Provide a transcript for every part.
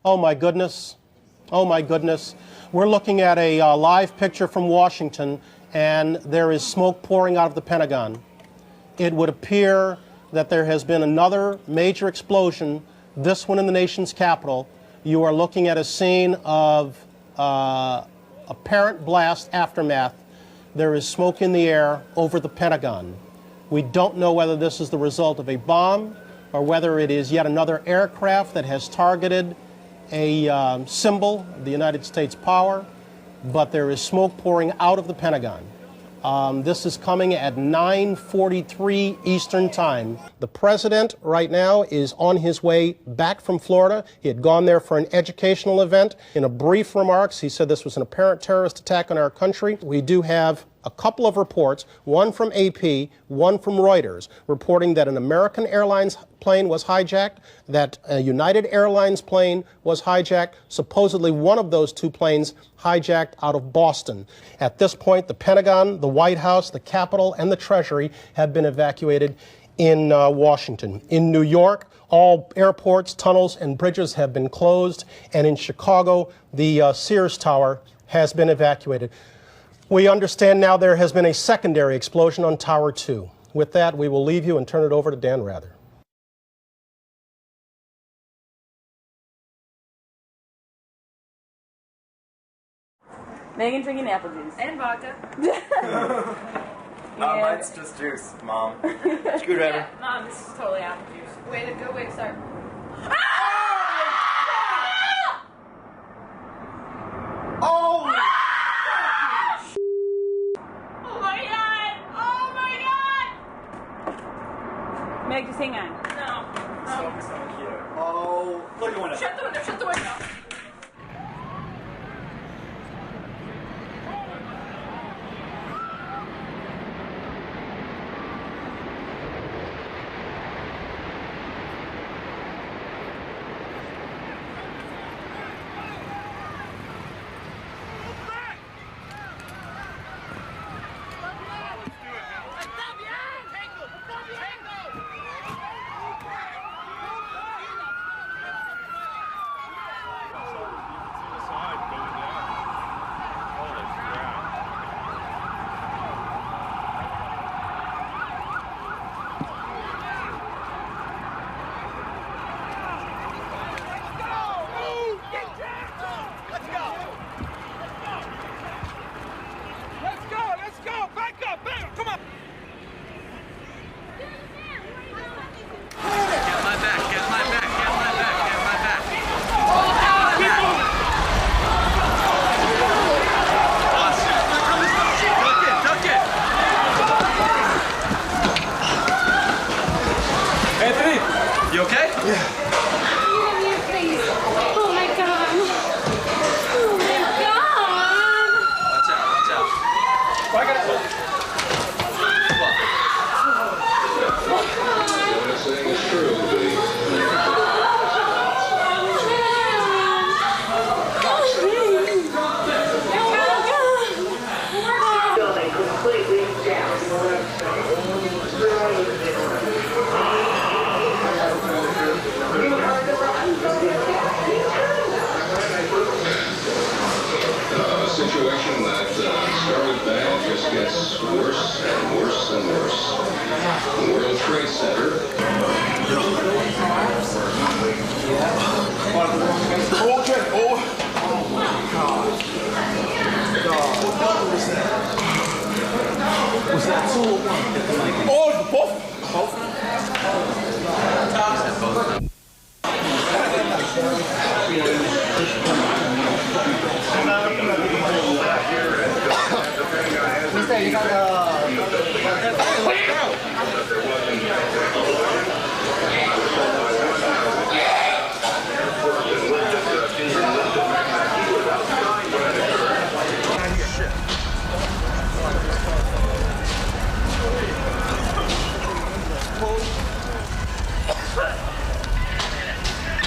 Oh my goodness. Oh my goodness. We're looking at a live picture from Washington, and there is smoke pouring out of the Pentagon. It would appear that there has been another major explosion, this one in the nation's capital. You are looking at a scene of apparent blast aftermath. There is smoke in the air over the Pentagon. We don't know whether this is the result of a bomb or whether it is yet another aircraft that has targeted a symbol of the United States power, but there is smoke pouring out of the Pentagon. This is coming at 9:43 Eastern Time. The president right now is on his way back from Florida. He had gone there for an educational event. In a brief remarks, he said this was an apparent terrorist attack on our country. We do have a couple of reports, one from AP, one from Reuters, reporting that an American Airlines plane was hijacked, that a United Airlines plane was hijacked, supposedly one of those two planes hijacked out of Boston. At this point, the Pentagon, the White House, the Capitol, and the Treasury have been evacuated in Washington. In New York, all airports, tunnels, and bridges have been closed, and in Chicago, the Sears Tower has been evacuated. We understand now there has been a secondary explosion on Tower 2. With that, we will leave you and turn it over to Dan Rather. Megan drinking apple juice. And vodka. Mine's just juice, Mom. Screwdriver. Yeah, Mom, this is totally apple juice. Way to go, wait, sorry. Oh! Oh my god! Oh my god! Meg, just hang on. No. So cute. Oh, look at one. Shut the window, shut the window. You okay? Yeah. Oh my god. Oh my god. Watch out, watch out. I got it. What I'm saying is true. Building completely down. Situation that started bad just gets worse and worse and worse. The World Trade Center. Okay. Oh my God. Was that 2 or 1? Oh, both. Both of them? Tops at both of them. You got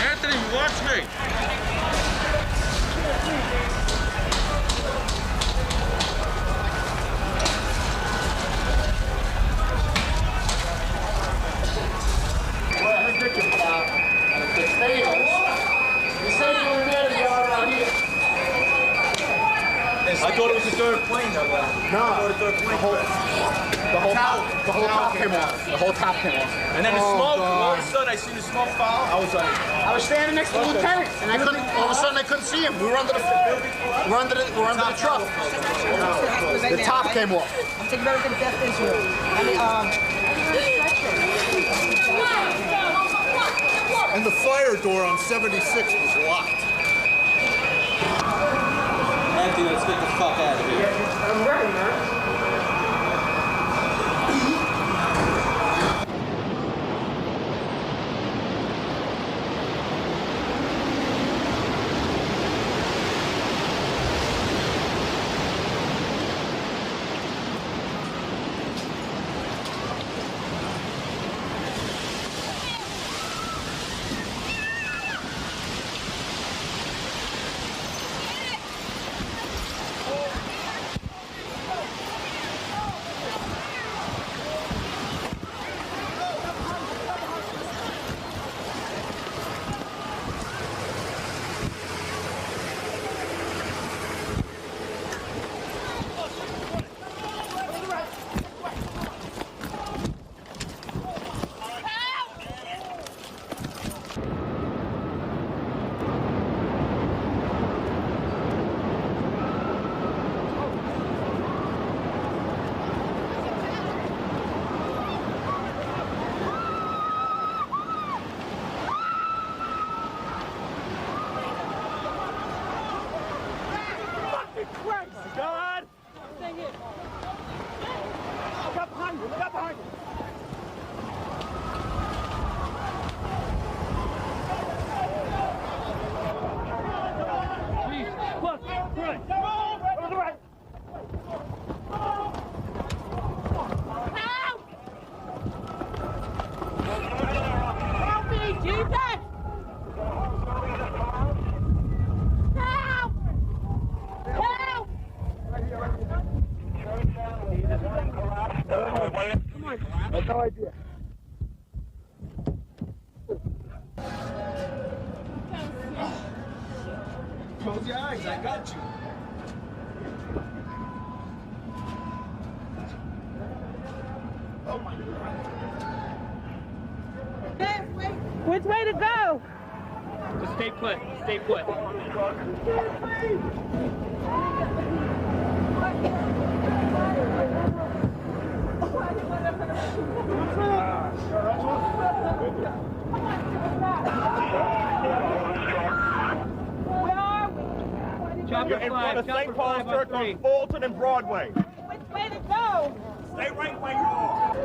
Anthony, watch me. If it fails, you say thought it was the third plane that went. No. I thought the third plane crashed. The whole top came off. The whole top came off. And then the smoke, all of a sudden I seen the smoke fall. I was like, I was standing next to the lieutenant, and I couldn't. All of a sudden, I couldn't see him. We were under the truck. The top came off. I'm taking everything to death Israel. And the fire door on 76 was locked. Anthony, let's get the fuck out of here. I'm ready, man. God! Dang it! Look up behind you! Look up behind you! Jeez! Look! Right! Go to the right! Help! Help me, Jesus! Help! Help! Come on. I have no idea. Close your eyes, I got you. Oh my God. Which way to go? Just stay put. Stay put. You're in front of St. Paul's Church on Fulton and Broadway. Which way to go? Stay right where you are.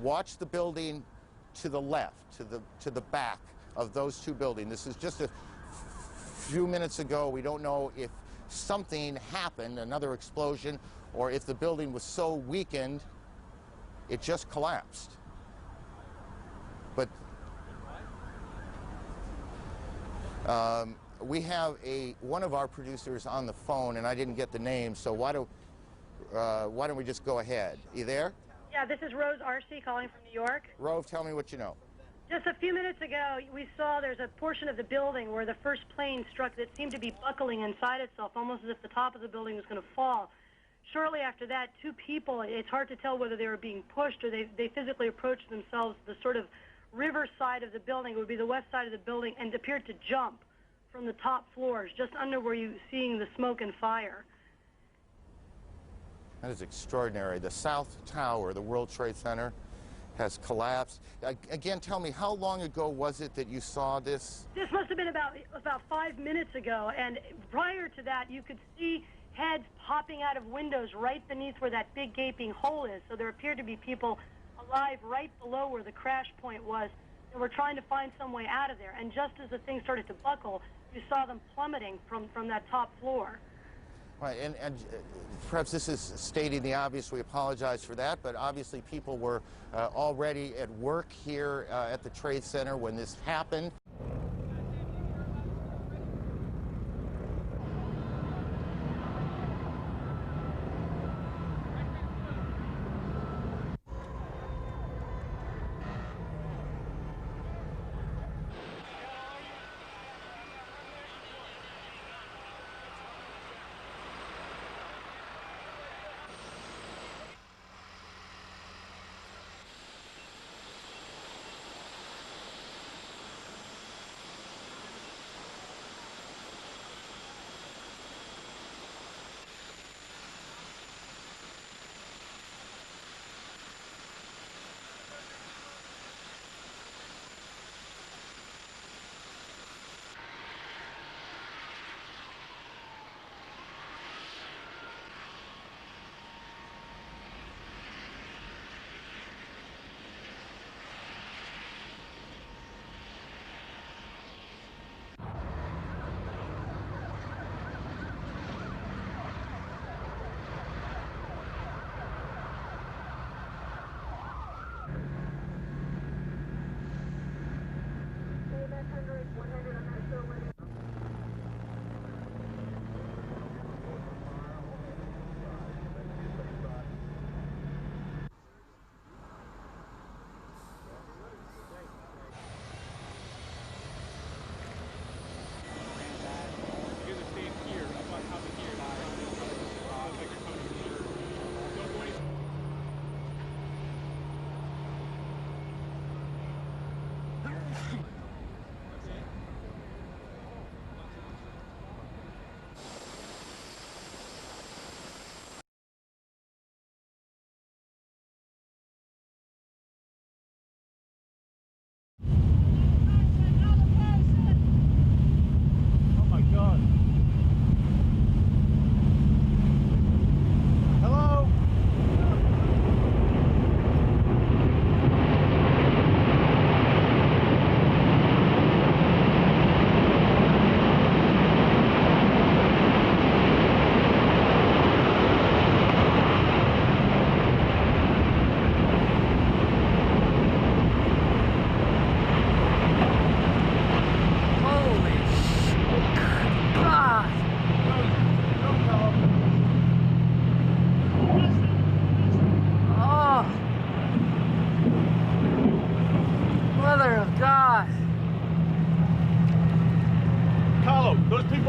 watch the building to the left, to the back of those two buildings. This is just a few minutes ago. We don't know if something happened, another explosion, or if the building was so weakened it just collapsed. But we have one of our producers on the phone, and I didn't get the name, so why don't we just go ahead? You there? Yeah, this is Rose Arcee calling from New York. Rove, tell me what you know. Just a few minutes ago, we saw there's a portion of the building where the first plane struck that seemed to be buckling inside itself, almost as if the top of the building was going to fall. Shortly after that, two people, it's hard to tell whether they were being pushed or they physically approached themselves the sort of river side of the building, it would be the west side of the building, and appeared to jump from the top floors, just under where you're seeing the smoke and fire. That is extraordinary. The South Tower, the World Trade Center, has collapsed. Again, tell me, how long ago was it that you saw this? This must have been about 5 minutes ago, and prior to that, you could see heads popping out of windows right beneath where that big gaping hole is. So there appeared to be people alive right below where the crash point was, and were trying to find some way out of there. And just as the thing started to buckle, you saw them plummeting from that top floor. Right, and perhaps this is stating the obvious. We apologize for that, but obviously people were already at work here at the Trade Center when this happened.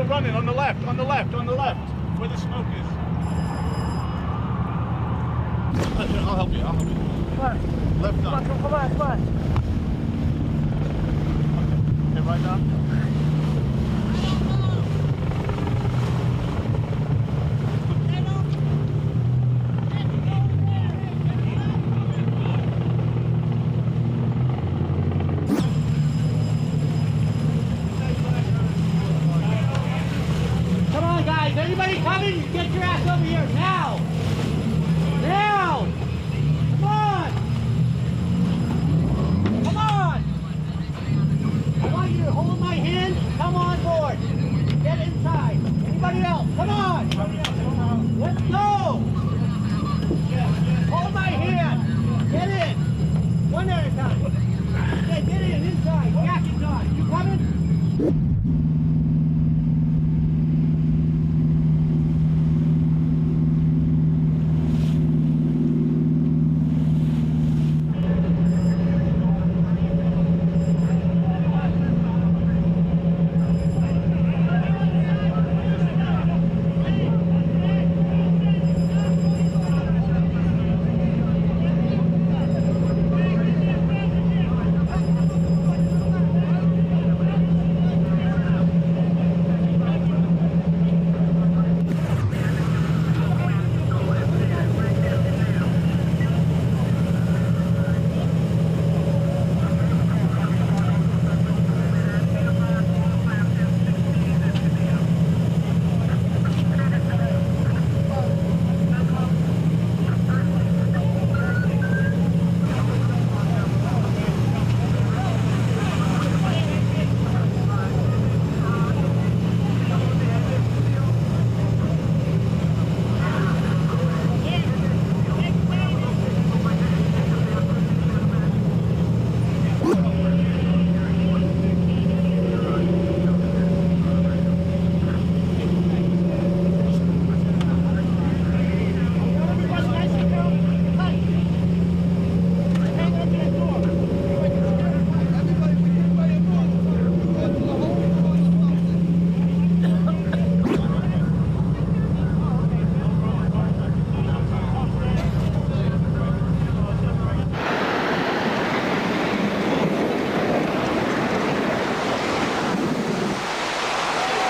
Running on the left, on the left, on the left, where the smoke is. I'll help you, I'll help you. What? Left arm. Come on. Okay, right arm. Anybody coming? Get your ass over here now! Now! Come on! Hold my hand. Come on board. Get inside. Anybody else? Come on. Let's go. Hold my hand. Get in. One at a time. Okay, get in. Inside. Jacket's on. You coming?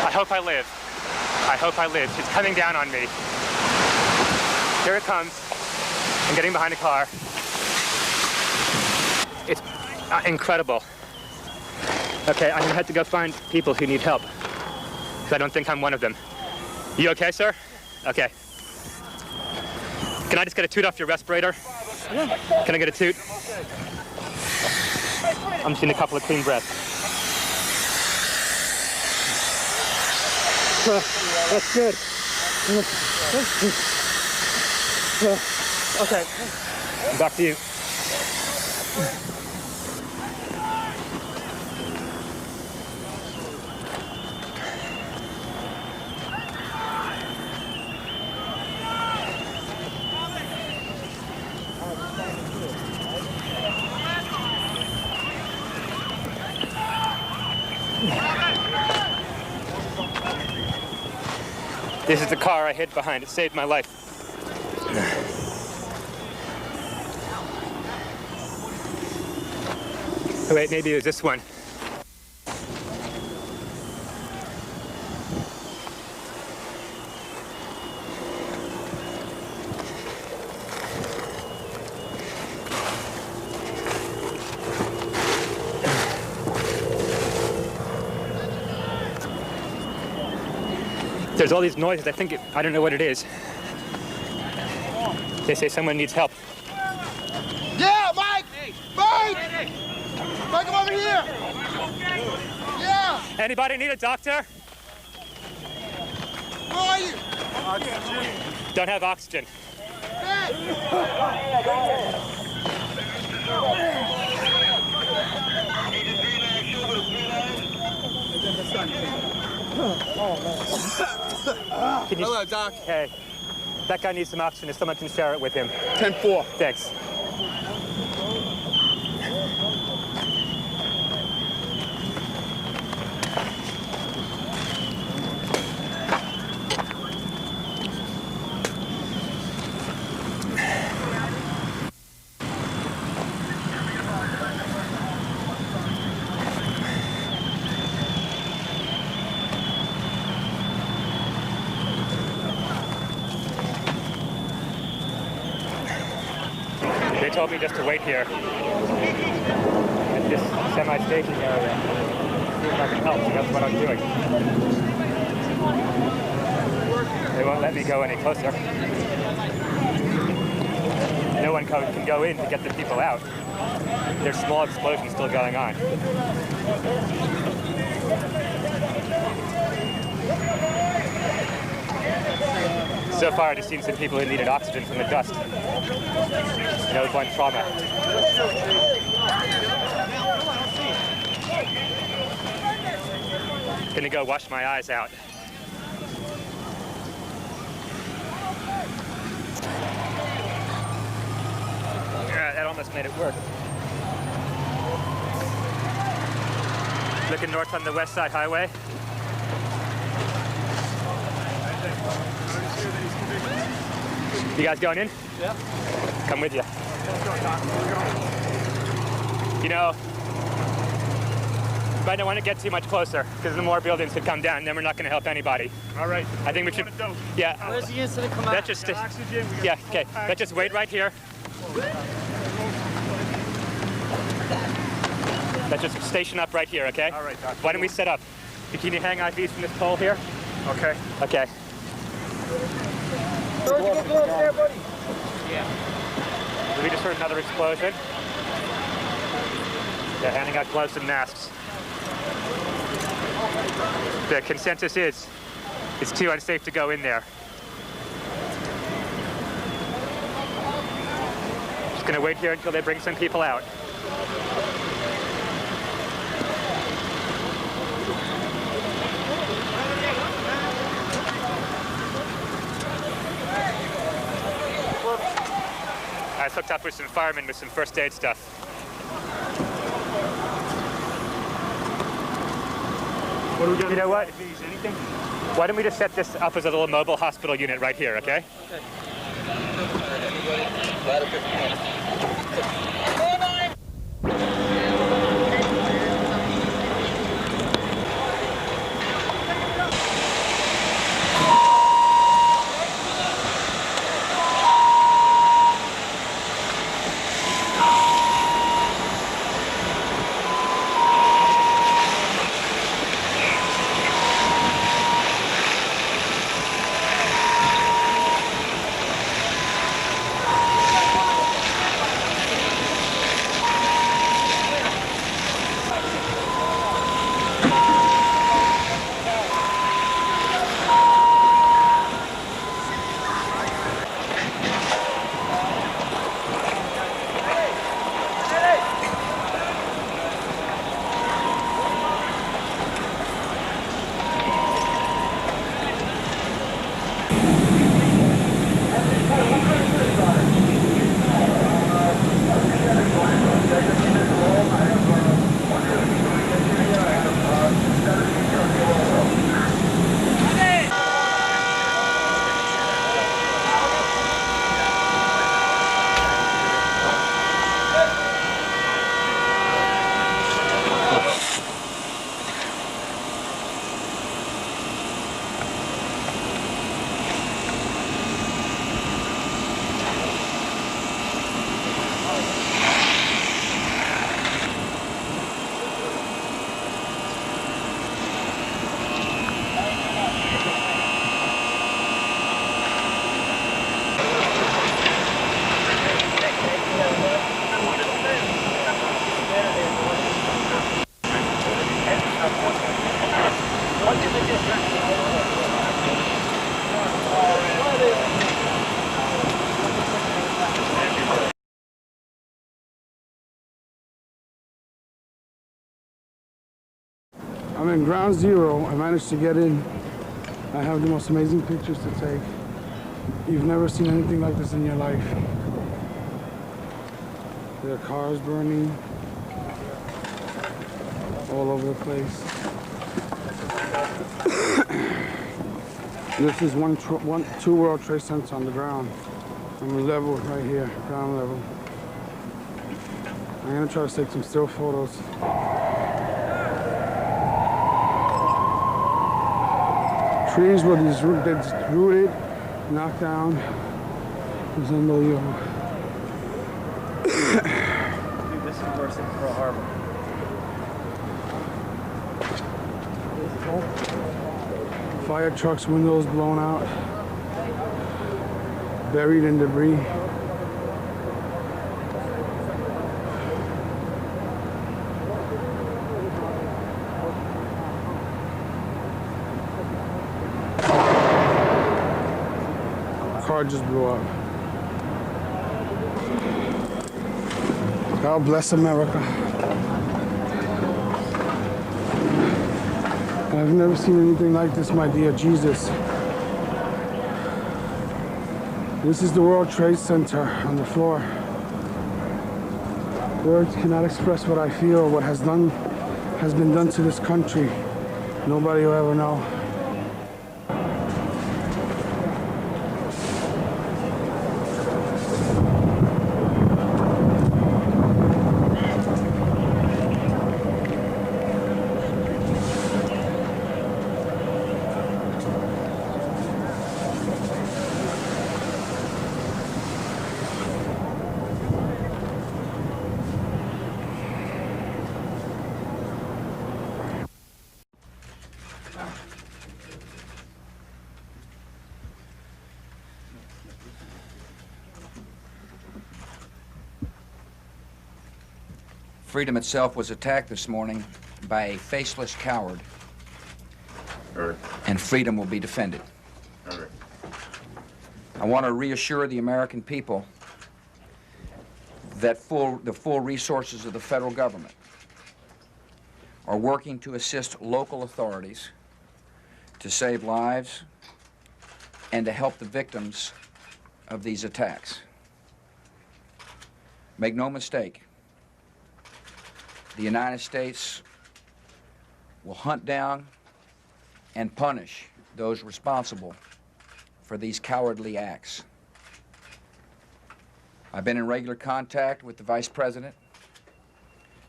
I hope I live. I hope I live. It's coming down on me. Here it comes. I'm getting behind a car. It's incredible. Okay, I'm gonna have to go find people who need help, because I don't think I'm one of them. You okay, sir? Okay. Can I just get a toot off your respirator? Yeah. Can I get a toot? I'm just getting a couple of clean breaths. That's good. Okay. Back to you. This is the car I hid behind. It saved my life. Oh, wait, maybe it was this one. There's all these noises. I don't know what it is. They say someone needs help. Yeah, Mike! Mike! Mike, come over here! Yeah! Anybody need a doctor? Where are you? Don't have oxygen. Hello, Doc. Hey, that guy needs some oxygen if someone can share it with him. 10-4. Thanks. They told me just to wait here at this semi-staging area. See if I can help, so that's what I'm doing. They won't let me go any closer. No one can go in to get the people out. There's small explosions still going on. So far, I've just seen some people who needed oxygen from the dust. And that was one trauma. Gonna go wash my eyes out. That almost made it work. Looking north on the West Side Highway. You guys going in? Yeah. Come with you. You know, you might not want to get too much closer because the more buildings could come down, then we're not going to help anybody. All right. I think we should. Yeah. Where's the incident come out? Let's just. Yeah. Okay. Let's just wait right here. Let's just station up right here, okay? All right, Doctor. Why don't we set up? Can you hang IVs from this pole here? Okay. Okay. Yeah. We just heard another explosion. They're handing out gloves and masks. The consensus is it's too unsafe to go in there. Just gonna wait here until they bring some people out. I was hooked up with some firemen with some first aid stuff. What do we got? You know what? Anything? Why don't we just set this up as a little mobile hospital unit right here, okay? I'm in ground zero. I managed to get in. I have the most amazing pictures to take. You've never seen anything like this in your life. There are cars burning all over the place. This is two World Trade Centers on the ground. I'm level right here, ground level. I'm gonna try to take some still photos. Trees were rooted, knocked down. It was unbelievable. Dude, this is worse than Pearl Harbor. Fire trucks, windows blown out, buried in debris. car just blew up. God bless America. I've never seen anything like this, my dear Jesus. This is the World Trade Center on the floor. Words cannot express what I feel, what has been done to this country. Nobody will ever know. Freedom itself was attacked this morning by a faceless coward, and freedom will be defended. I want to reassure the American people that the full resources of the federal government are working to assist local authorities to save lives and to help the victims of these attacks. Make no mistake, the United States will hunt down and punish those responsible for these cowardly acts. I've been in regular contact with the Vice President,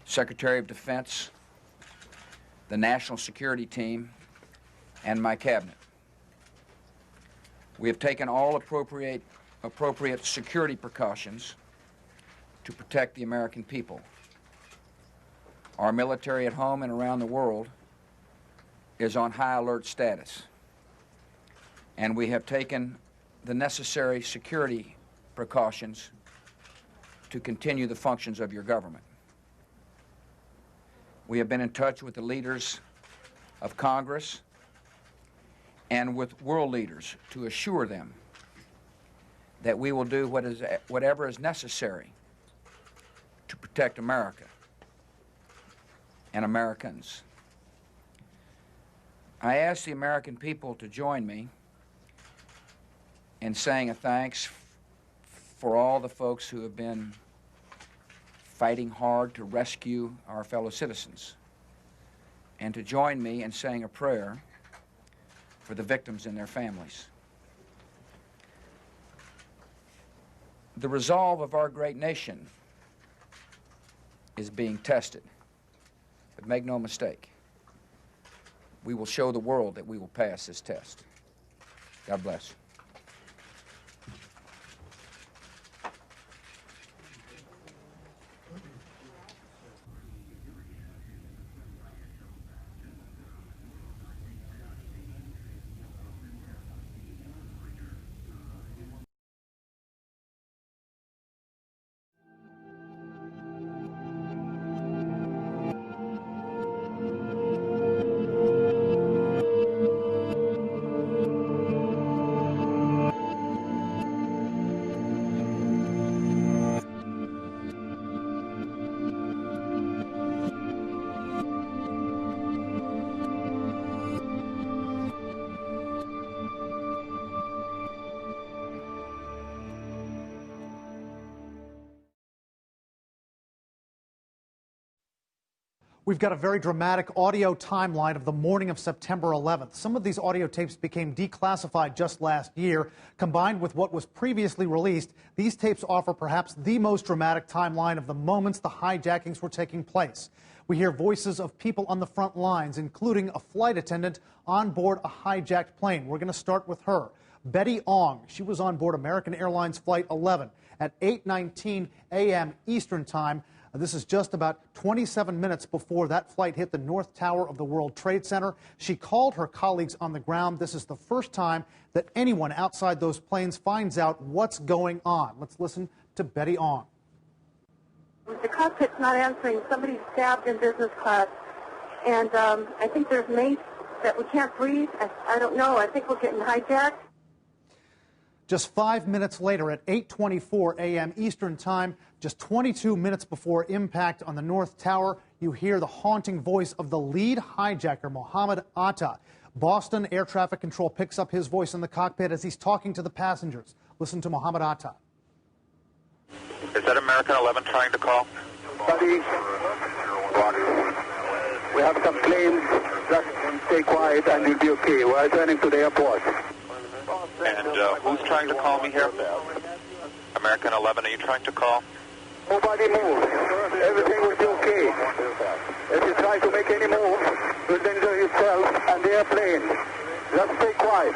Secretary of Defense, the National Security Team, and my cabinet. We have taken all appropriate security precautions to protect the American people. Our military at home and around the world is on high alert status, and we have taken the necessary security precautions to continue the functions of your government. We have been in touch with the leaders of Congress and with world leaders to assure them that we will do whatever is necessary to protect America and Americans. I ask the American people to join me in saying a thanks for all the folks who have been fighting hard to rescue our fellow citizens, and to join me in saying a prayer for the victims and their families. The resolve of our great nation is being tested. But make no mistake, we will show the world that we will pass this test. God bless. We've got a very dramatic audio timeline of the morning of September 11th. Some of these audio tapes became declassified just last year. Combined with what was previously released, these tapes offer perhaps the most dramatic timeline of the moments the hijackings were taking place. We hear voices of people on the front lines, including a flight attendant on board a hijacked plane. We're going to start with her. Betty Ong. She was on board American Airlines Flight 11 at 8:19 a.m. Eastern Time. This is just about 27 minutes before that flight hit the North Tower of the World Trade Center. She called her colleagues on the ground. This is the first time that anyone outside those planes finds out what's going on. Let's listen to Betty Ong. The cockpit's not answering. Somebody's stabbed in business class. And I think there's mace that we can't breathe. I don't know. I think we're getting hijacked. Just 5 minutes later at 8:24 a.m. Eastern Time, just 22 minutes before impact on the North Tower, you hear the haunting voice of the lead hijacker, Mohammed Atta. Boston Air Traffic Control picks up his voice in the cockpit as he's talking to the passengers. Listen to Mohammed Atta. Is that American 11 trying to call? Buddy, we have some planes. Just stay quiet and you'll be okay. We're turning to the airport. And who's trying to call me here? American 11, are you trying to call? Nobody move. Everything will be okay. If you try to make any move, you'll injure yourself and the airplane. Just stay quiet.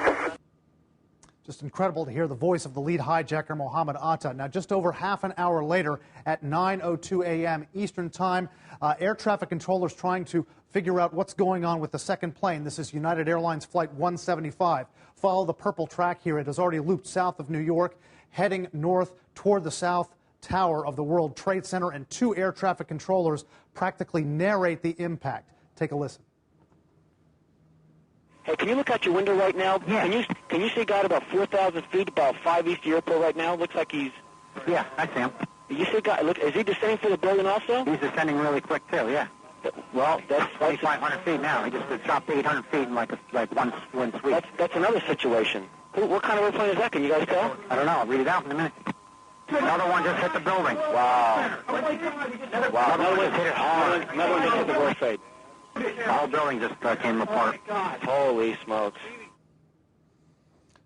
Just incredible to hear the voice of the lead hijacker, Mohammed Atta. Now, just over half an hour later at 9:02 a.m. Eastern Time, air traffic controllers trying to figure out what's going on with the second plane. This is United Airlines Flight 175. Follow the purple track here. It has already looped south of New York, heading north toward the South Tower of the World Trade Center, and two air traffic controllers practically narrate the impact. Take a listen. Hey, can you look out your window right now? Yeah. Can you see a guy at about 4,000 feet, about 5 east of the airport right now? Looks like he's... Yeah, I see him. You see a guy, look, is he descending for the building also? He's descending really quick, too, yeah. Well, that's 2,500 feet now. He just dropped 800 feet in like one sweep. That's another situation. What kind of airplane is that? Can you guys tell? I don't know. I'll read it out in a minute. Another one just hit the building. Wow. Wow. Another one hit it hard. Another one just hit the World Trade. The whole building just came apart. Holy smokes.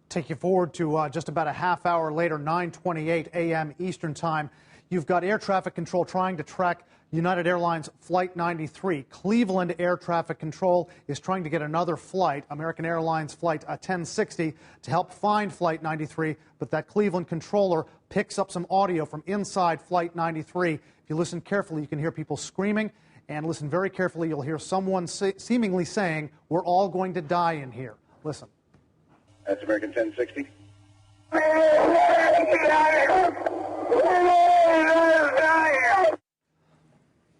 Take you forward to just about a half hour later, 9:28 a.m. Eastern Time. You've got air traffic control trying to track United Airlines Flight 93. Cleveland Air Traffic Control is trying to get another flight, American Airlines Flight 1060, to help find Flight 93. But that Cleveland controller picks up some audio from inside Flight 93. If you listen carefully, you can hear people screaming. And listen very carefully, you'll hear someone seemingly saying, "We're all going to die in here." Listen. That's American 1060.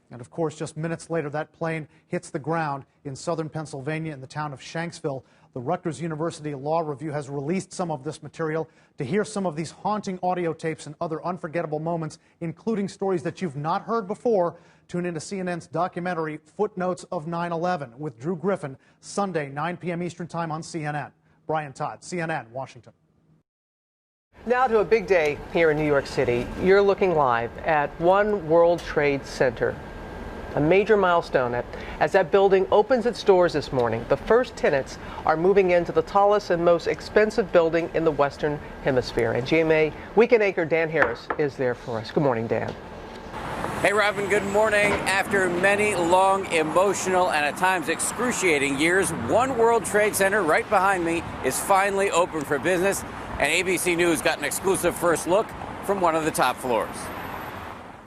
And of course, just minutes later, that plane hits the ground in southern Pennsylvania in the town of Shanksville. The Rutgers University Law Review has released some of this material to hear some of these haunting audio tapes and other unforgettable moments, including stories that you've not heard before. Tune into CNN's documentary, Footnotes of 9/11, with Drew Griffin, Sunday, 9 p.m. Eastern Time on CNN. Brian Todd, CNN, Washington. Now to a big day here in New York City. You're looking live at One World Trade Center. A major milestone as that building opens its doors this morning. The first tenants are moving into the tallest and most expensive building in the Western Hemisphere. And GMA Weekend anchor Dan Harris is there for us. Good morning, Dan. Hey, Robin, good morning. After many long, emotional, and at times excruciating years, One World Trade Center right behind me is finally open for business. And ABC News got an exclusive first look from one of the top floors.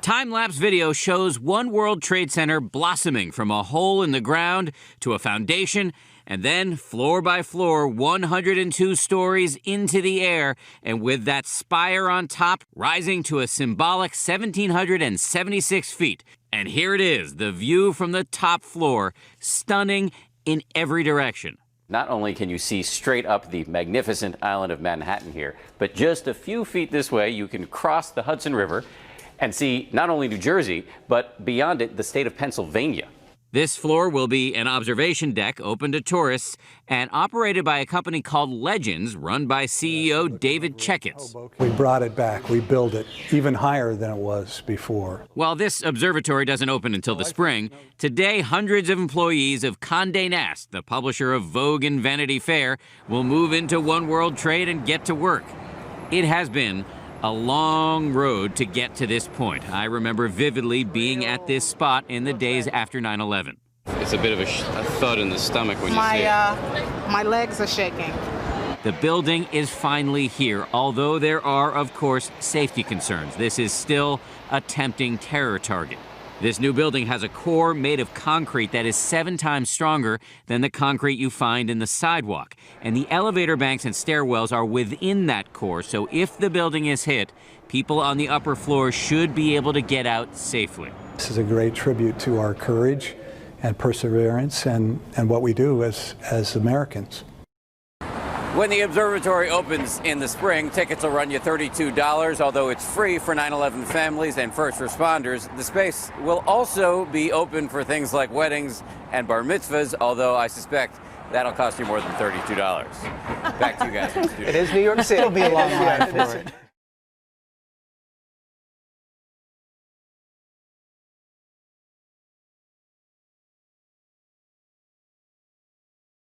Time-lapse video shows One World Trade Center blossoming from a hole in the ground to a foundation, and then floor by floor, 102 stories into the air, and with that spire on top rising to a symbolic 1,776 feet. And here it is, the view from the top floor, stunning in every direction. Not only can you see straight up the magnificent island of Manhattan here, but just a few feet this way, you can cross the Hudson River and see not only New Jersey, but beyond it, the state of Pennsylvania. This floor will be an observation deck open to tourists and operated by a company called Legends, run by CEO David Checketts. We brought it back. We built it even higher than it was before. While this observatory doesn't open until the spring, today hundreds of employees of Condé Nast, the publisher of Vogue and Vanity Fair, will move into One World Trade and get to work. It has been a long road to get to this point. I remember vividly being at this spot in the days after 9/11. It's a bit of a thud in the stomach when you see it. My legs are shaking. The building is finally here, although there are, of course, safety concerns. This is still a tempting terror target. This new building has a core made of concrete that is 7 times stronger than the concrete you find in the sidewalk. And the elevator banks and stairwells are within that core, so if the building is hit, people on the upper floor should be able to get out safely. This is a great tribute to our courage and perseverance and what we do as Americans. When the observatory opens in the spring, tickets will run you $32, although it's free for 9/11 families and first responders. The space will also be open for things like weddings and bar mitzvahs, although I suspect that'll cost you more than $32. Back to you guys. It is New York City. There'll be a long line for it.